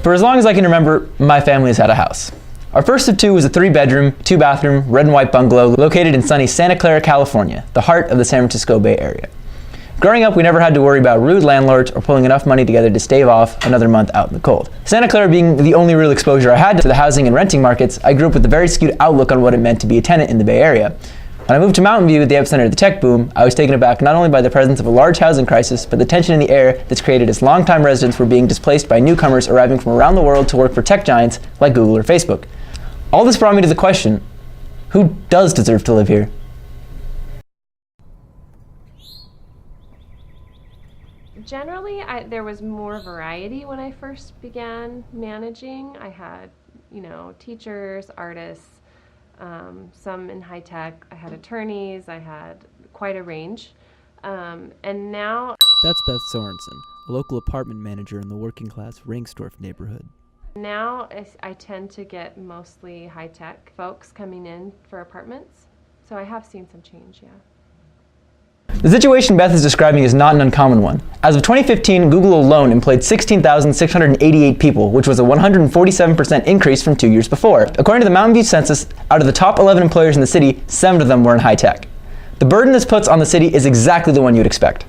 For as long as I can remember, my family has had a house. Our first of two was a 3-bedroom, 2-bathroom, red and white bungalow located in sunny Santa Clara, California, the heart of the San Francisco Bay Area. Growing up, we never had to worry about rude landlords or pulling enough money together to stave off another month out in the cold. Santa Clara being the only real exposure I had to the housing and renting markets, I grew up with a very skewed outlook on what it meant to be a tenant in the Bay Area. When I moved to Mountain View, the epicenter of the tech boom, I was taken aback not only by the presence of a large housing crisis, but the tension in the air that's created as longtime residents were being displaced by newcomers arriving from around the world to work for tech giants like Google or Facebook. All this brought me to the question, who does deserve to live here? Generally, there was more variety when I first began managing. I had, teachers, artists, some in high tech. I had attorneys. I had quite a range. And now... That's Beth Sorensen, a local apartment manager in the working-class Ringstorff neighborhood. Now I tend to get mostly high tech folks coming in for apartments. So I have seen some change, yeah. The situation Beth is describing is not an uncommon one. As of 2015, Google alone employed 16,688 people, which was a 147% increase from 2 years before. According to the Mountain View census, out of the top 11 employers in the city, 7 of them were in high tech. The burden this puts on the city is exactly the one you'd expect.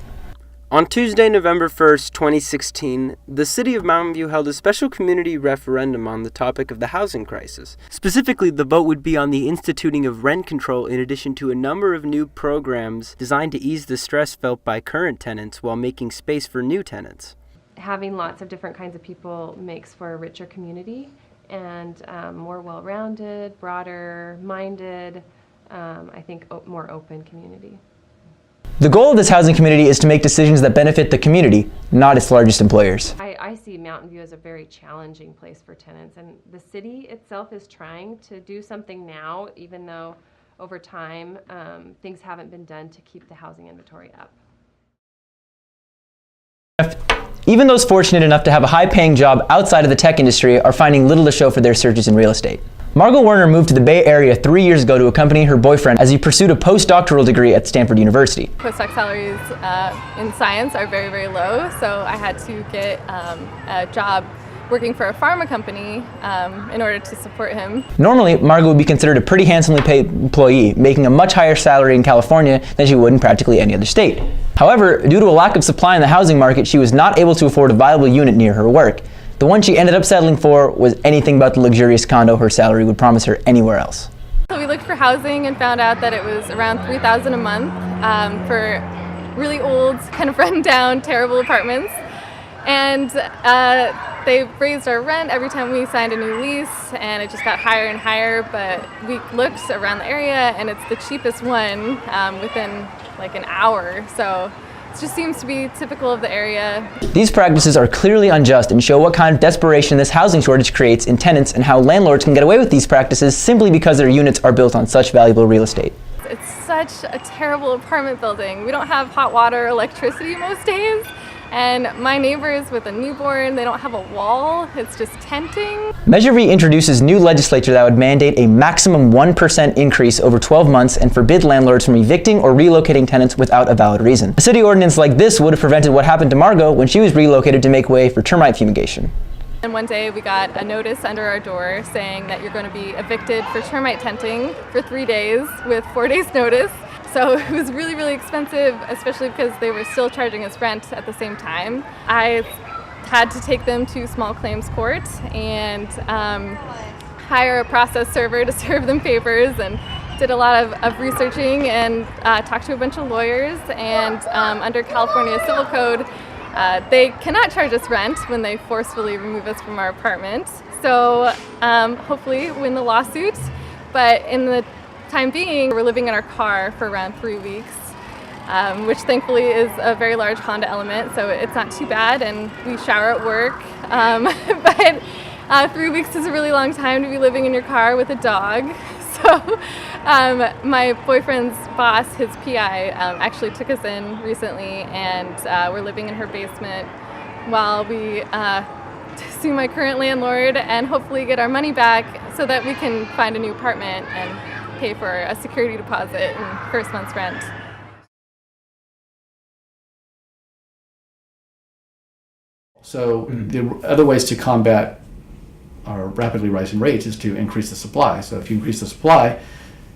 On Tuesday, November 1st, 2016, the City of Mountain View held a special community referendum on the topic of the housing crisis. Specifically, the vote would be on the instituting of rent control in addition to a number of new programs designed to ease the stress felt by current tenants while making space for new tenants. Having lots of different kinds of people makes for a richer community and more well-rounded, broader-minded, I think more open community. The goal of this housing community is to make decisions that benefit the community, not its largest employers. I see Mountain View as a very challenging place for tenants, and the city itself is trying to do something now, even though over time things haven't been done to keep the housing inventory up. Even those fortunate enough to have a high-paying job outside of the tech industry are finding little to show for their searches in real estate. Margot Werner moved to the Bay Area 3 years ago to accompany her boyfriend as he pursued a postdoctoral degree at Stanford University. Postdoc salaries in science are very, very low, so I had to get a job working for a pharma company in order to support him. Normally, Margot would be considered a pretty handsomely paid employee, making a much higher salary in California than she would in practically any other state. However, due to a lack of supply in the housing market, she was not able to afford a viable unit near her work. The one she ended up settling for was anything but the luxurious condo her salary would promise her anywhere else. So we looked for housing and found out that it was around $3,000 a month for really old, kind of run-down, terrible apartments. And they raised our rent every time we signed a new lease, and it just got higher and higher. But we looked around the area, and it's the cheapest one within like an hour. So it just seems to be typical of the area. These practices are clearly unjust and show what kind of desperation this housing shortage creates in tenants and how landlords can get away with these practices simply because their units are built on such valuable real estate. It's such a terrible apartment building. We don't have hot water or electricity most days. And my neighbors with a newborn, they don't have a wall. It's just tenting. Measure V introduces new legislation that would mandate a maximum 1% increase over 12 months and forbid landlords from evicting or relocating tenants without a valid reason. A city ordinance like this would have prevented what happened to Margot when she was relocated to make way for termite fumigation. And one day we got a notice under our door saying that you're going to be evicted for termite tenting for 3 days with 4 days notice. So it was really, really expensive, especially because they were still charging us rent at the same time. I had to take them to small claims court and hire a process server to serve them papers, and did a lot of researching and talked to a bunch of lawyers. And under California Civil Code, they cannot charge us rent when they forcefully remove us from our apartment. So hopefully win the lawsuit. But in the time being, we're living in our car for around 3 weeks, which thankfully is a very large Honda Element, so it's not too bad, and we shower at work. But 3 weeks is a really long time to be living in your car with a dog. So my boyfriend's boss, his PI, actually took us in recently, and we're living in her basement while we sue my current landlord and hopefully get our money back so that we can find a new apartment and pay for a security deposit and first month's rent. So the other ways to combat our rapidly rising rates is to increase the supply. So if you increase the supply,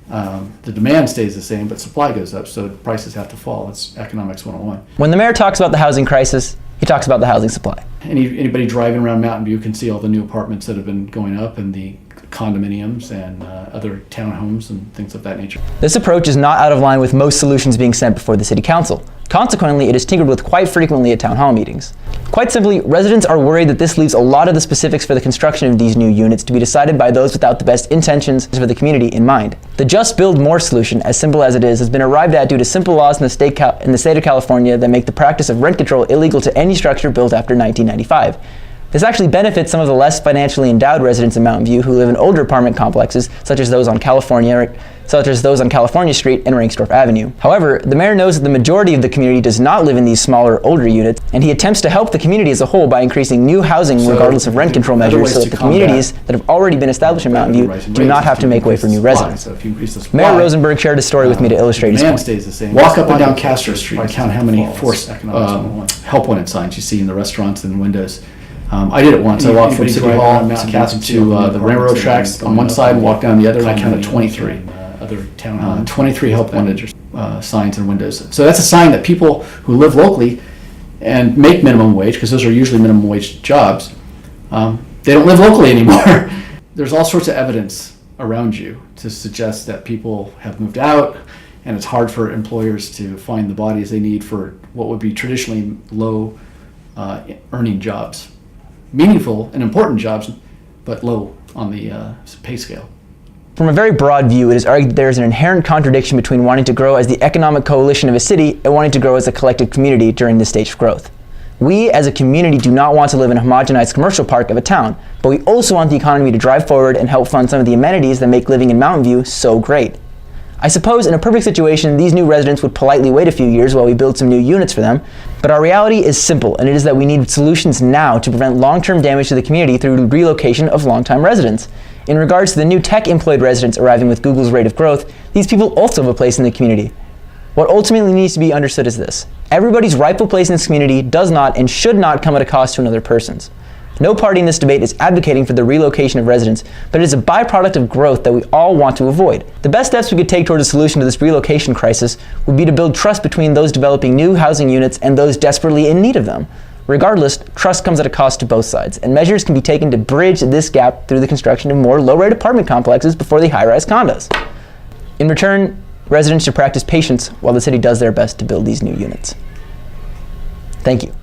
the demand stays the same, but supply goes up, so prices have to fall. It's economics 101. When the mayor talks about the housing crisis, he talks about the housing supply. Anybody driving around Mountain View can see all the new apartments that have been going up, and the condominiums and other townhomes and things of that nature. This approach is not out of line with most solutions being sent before the city council. Consequently, it is tinkered with quite frequently at town hall meetings. Quite simply, residents are worried that this leaves a lot of the specifics for the construction of these new units to be decided by those without the best intentions for the community in mind. The Just Build More solution, as simple as it is, has been arrived at due to simple laws in the state of California that make the practice of rent control illegal to any structure built after 1995. This actually benefits some of the less financially endowed residents in Mountain View who live in older apartment complexes, such as those on California Street and Rangsdorf Avenue. However, the mayor knows that the majority of the community does not live in these smaller, older units, and he attempts to help the community as a whole by increasing new housing regardless of rent control measures so that the communities that have already been established in Mountain View do not have to make way for new residents. Mayor Rosenberg shared a story with me to illustrate his point. Stays the same. Walk up and down Castro Street and count how many forced help wanted signs you see in the restaurants and windows. I did it once. I walked from City Hall to the railroad tracks on one side and walked down the other, and I counted 23. 23 help wanted signs and windows. So that's a sign that people who live locally and make minimum wage, because those are usually minimum wage jobs, they don't live locally anymore. There's all sorts of evidence around you to suggest that people have moved out, and it's hard for employers to find the bodies they need for what would be traditionally low earning jobs. Meaningful and important jobs, but low on the pay scale. From a very broad view, it is argued that there is an inherent contradiction between wanting to grow as the economic coalition of a city and wanting to grow as a collective community during this stage of growth. We, as a community, do not want to live in a homogenized commercial park of a town, but we also want the economy to drive forward and help fund some of the amenities that make living in Mountain View so great. I suppose in a perfect situation, these new residents would politely wait a few years while we build some new units for them, but our reality is simple, and it is that we need solutions now to prevent long-term damage to the community through relocation of long-time residents. In regards to the new tech-employed residents arriving with Google's rate of growth, these people also have a place in the community. What ultimately needs to be understood is this: everybody's rightful place in this community does not and should not come at a cost to another person's. No party in this debate is advocating for the relocation of residents, but it is a byproduct of growth that we all want to avoid. The best steps we could take towards a solution to this relocation crisis would be to build trust between those developing new housing units and those desperately in need of them. Regardless, trust comes at a cost to both sides, and measures can be taken to bridge this gap through the construction of more low-rate apartment complexes before the high-rise condos. In return, residents should practice patience while the city does their best to build these new units. Thank you.